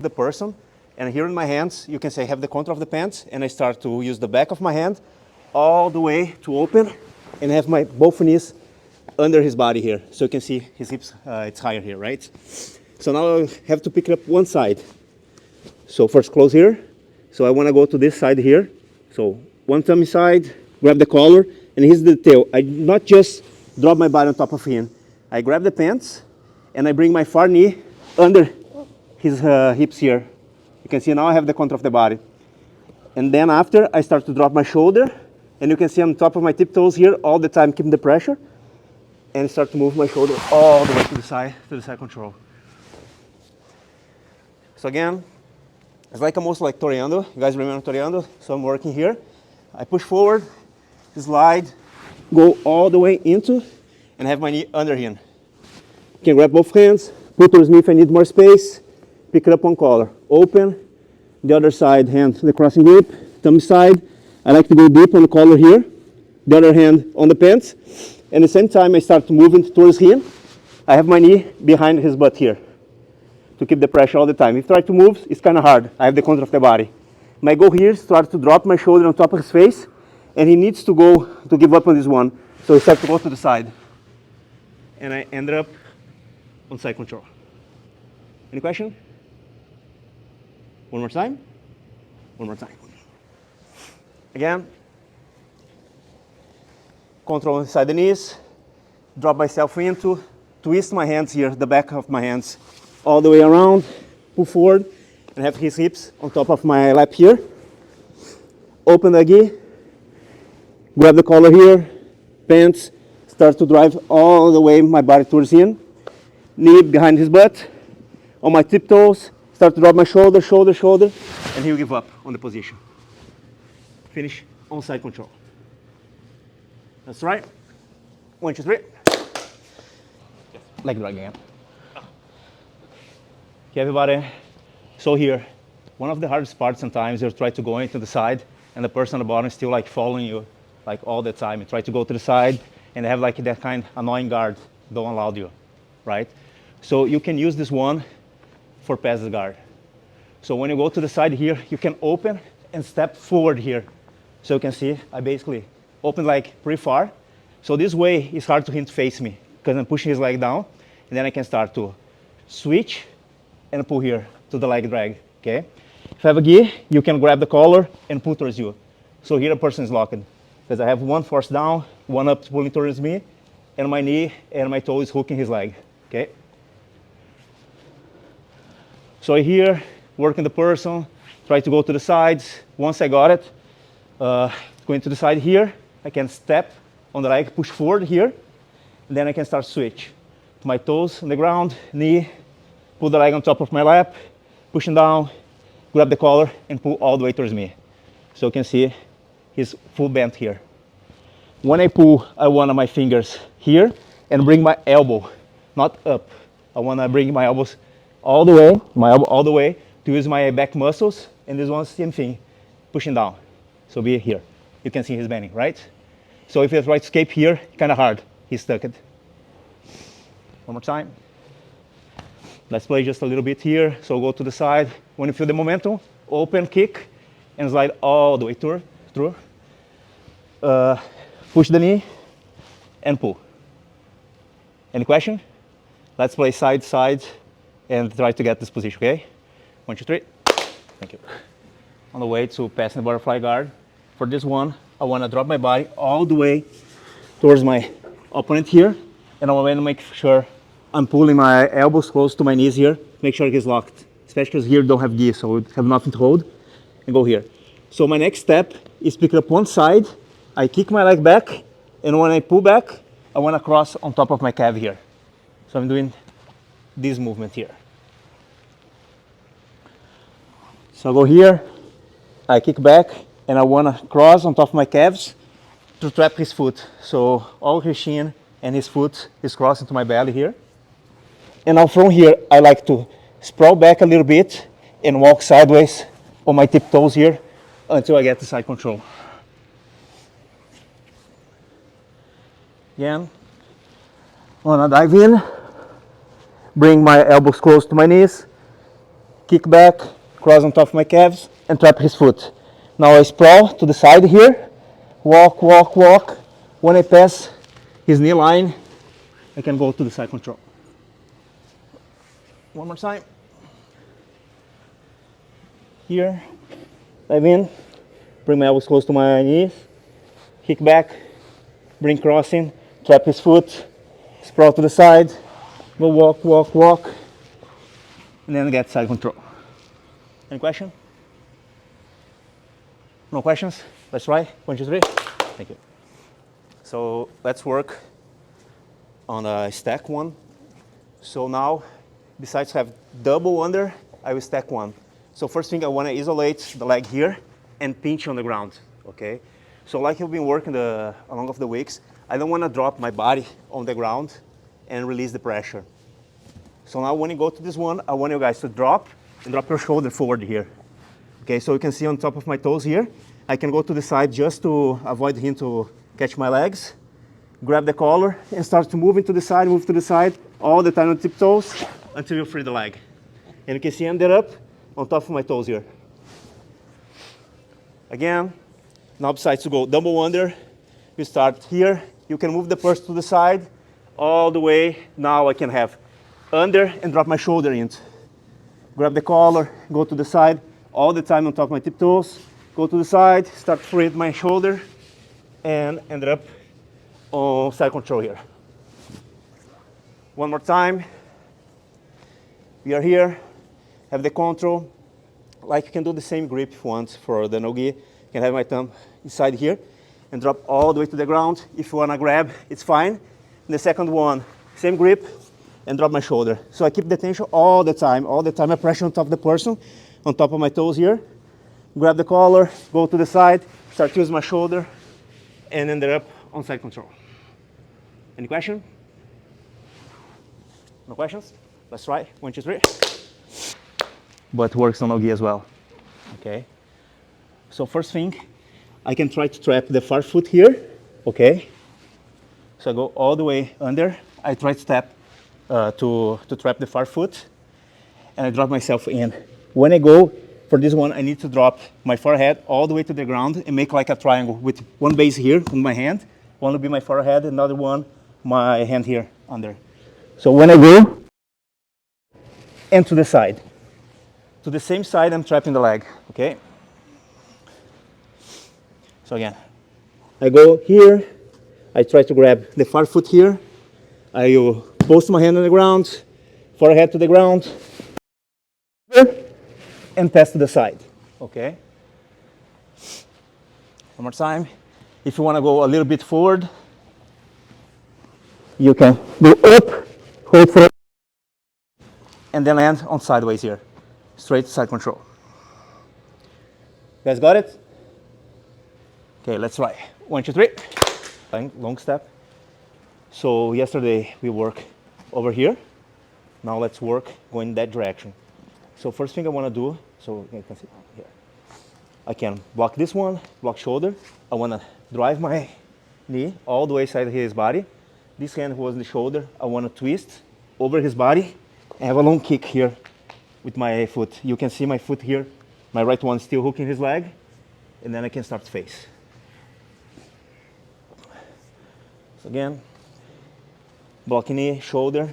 the person. And here in my hands, you can say I have the control of the pants, and I start to use the back of my hand all the way to open and have my both knees under his body here. So you can see his hips, it's higher here, right? So now I have to pick it up one side. So first close here. So I want to go to this side here. So one tummy side, grab the collar, and here's the detail. I not just drop my body on top of him. I grab the pants, and I bring my far knee under his hips here. You can see now I have the control of the body. And then after, I start to drop my shoulder, and you can see on top of my tiptoes here all the time, keeping the pressure, and start to move my shoulder all the way to the side control. So again, it's like almost like Toreando. You guys remember Toreando? So I'm working here. I push forward, slide, go all the way into, and have my knee under him. You can grab both hands, put towards me if I need more space, pick it up one collar, open, the other side, hand to the crossing grip, thumb side. I like to go deep on the collar here, the other hand on the pants, and at the same time I start to move towards him. I have my knee behind his butt here to keep the pressure all the time. If I try to move, it's kind of hard. I have the control of the body. My goal here is start to drop my shoulder on top of his face, and he needs to go to give up on this one. So he starts to go to the side, and I ended up on side control. Any question? One more time. One more time. Again. Control inside the knees. Drop myself into. Twist my hands here, the back of my hands, all the way around. Pull forward, and have his hips on top of my lap here. Open the gi. Grab the collar here. Pants. Start to drive all the way my body towards him. Knee behind his butt. On my tiptoes. Start to drop my shoulder, shoulder, shoulder, and he'll give up on the position. Finish on side control. That's right. 1, 2, 3. Leg drag again. Okay, everybody. So here, one of the hardest parts sometimes is try to go into the side, and the person on the bottom is still like following you, like all the time. You try to go to the side, and they have like that kind of annoying guard, don't allow you, right? So you can use this one for pass the guard. So when you go to the side here, you can open and step forward here. So you can see I basically open like pretty far. So this way it's hard for him to face me because I'm pushing his leg down, and then I can start to switch and pull here to the leg drag, okay? If you have a gi, you can grab the collar and pull towards you. So here a person is locked because I have one force down, one up pulling towards me, and my knee and my toe is hooking his leg, okay? So here, working the person, try to go to the sides. Once I got it, going to the side here, I can step on the leg, push forward here, and then I can start switch. My toes on the ground, knee, pull the leg on top of my lap, pushing down, grab the collar, and pull all the way towards me. So you can see he's full bent here. When I pull, I want my fingers here and bring my elbow, not up. I want to bring my elbows all the way, my elbow all the way to use my back muscles, and this one's the same thing, pushing down. So be here. You can see he's bending, right? So if you try to escape here, kind of hard. He's stuck it. One more time. Let's play just a little bit here. So go to the side. When you feel the momentum, open, kick, and slide all the way through. Push the knee and pull. Any question? Let's play side, side, and try to get this position, okay? 1, 2, 3. Thank you. On the way to passing the butterfly guard. For this one, I want to drop my body all the way towards my opponent here, and I want to make sure I'm pulling my elbows close to my knees here, make sure he's locked, especially because here don't have gi, so we have nothing to hold, and go here. So my next step is pick up one side, I kick my leg back, and when I pull back, I want to cross on top of my calf here. So I'm doing this movement here. So I go here, I kick back, and I want to cross on top of my calves to trap his foot. So all his shin and his foot is crossing to my belly here. And now from here, I like to sprawl back a little bit and walk sideways on my tiptoes here until I get the side control. Again, I want to dive in, bring my elbows close to my knees, kick back, cross on top of my calves, and trap his foot. Now I sprawl to the side here, walk, walk, walk. When I pass his knee line, I can go to the side control. One more time. Here, dive in, bring my elbows close to my knees, kick back, bring crossing, trap his foot, sprawl to the side, go walk, walk, walk, and then get side control. Any question? No questions? Let's try. 1, 2, 3. Thank you. So let's work on a stack one. So now, besides have double under, I will stack one. So first thing, I want to isolate the leg here and pinch on the ground, okay? So like you've been working along of the weeks, I don't want to drop my body on the ground and release the pressure. So now when you go to this one, I want you guys to drop and drop your shoulder forward here. Okay, so you can see on top of my toes here, I can go to the side just to avoid him to catch my legs, grab the collar and start to move to the side, all the time on tiptoes until you free the leg. And you can see I ended up on top of my toes here. Again, now besides to go double under, you start here, you can move the purse to the side, all the way. Now I can have under and drop my shoulder in. Grab the collar, go to the side, all the time on top of my tiptoes, go to the side, start free with my shoulder, and end up on side control here. One more time. We are here, have the control. Like you can do the same grip if you want for the no-gi. You can have my thumb inside here and drop all the way to the ground. If you want to grab, it's fine. And the second one, same grip, and drop my shoulder. So I keep the tension all the time. I pressure on top of the person, on top of my toes here. Grab the collar, go to the side, start to use my shoulder, and end up on side control. Any question? No questions? Let's try. 1, 2, 3. But works on no-gi as well. Okay. So first thing, I can try to trap the far foot here. Okay. So I go all the way under. I try to tap to trap the far foot, and I drop myself in. When I go for this one, I need to drop my forehead all the way to the ground and make like a triangle with one base here on my hand. One will be my forehead, another one, my hand here under. So when I go, and to the side. To the same side, I'm trapping the leg, okay? So again, I go here, I try to grab the far foot here, I post my hand on the ground, forehead to the ground, and pass to the side, okay? One more time. If you want to go a little bit forward, you can go up, hold for, and then land on sideways here. Straight side control. You guys got it? Okay, let's try. 1, 2, 3. Long step. So yesterday we worked over here. Now let's work going in that direction. So first thing I want to do, so you can see here. I can block this one, block shoulder. I want to drive my knee all the way side of his body. This hand was in the shoulder. I want to twist over his body and have a long kick here with my foot. You can see my foot here. My right one still hooking his leg. And then I can start to face. So again, blocking knee, shoulder.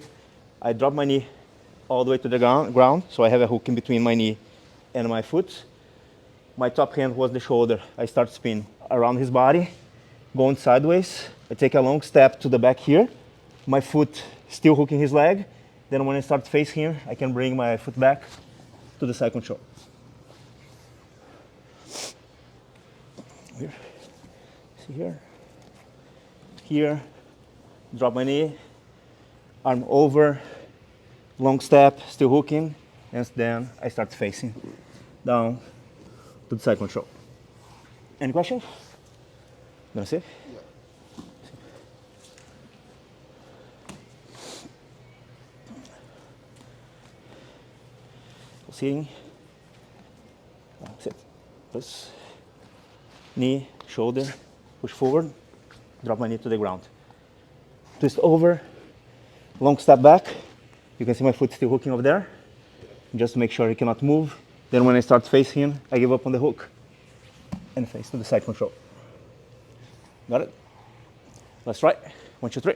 I drop my knee all the way to the ground. So I have a hook in between my knee and my foot. My top hand was the shoulder. I start spin around his body, going sideways. I take a long step to the back here. My foot still hooking his leg. Then when I start to face him, I can bring my foot back to the side control. Here. See here. Here. Drop my knee. Arm over. Long step, still hooking. And then I start facing down to the side control. Any questions? Gonna see? Yeah. Sitting. Sit. Push. Knee, shoulder, push forward, drop my knee to the ground. Twist over, long step back. You can see my foot still hooking over there. just to make sure he cannot move. Then when I start facing him, I give up on the hook and face to the side control. Got it? Let's try. 1, 2, 3.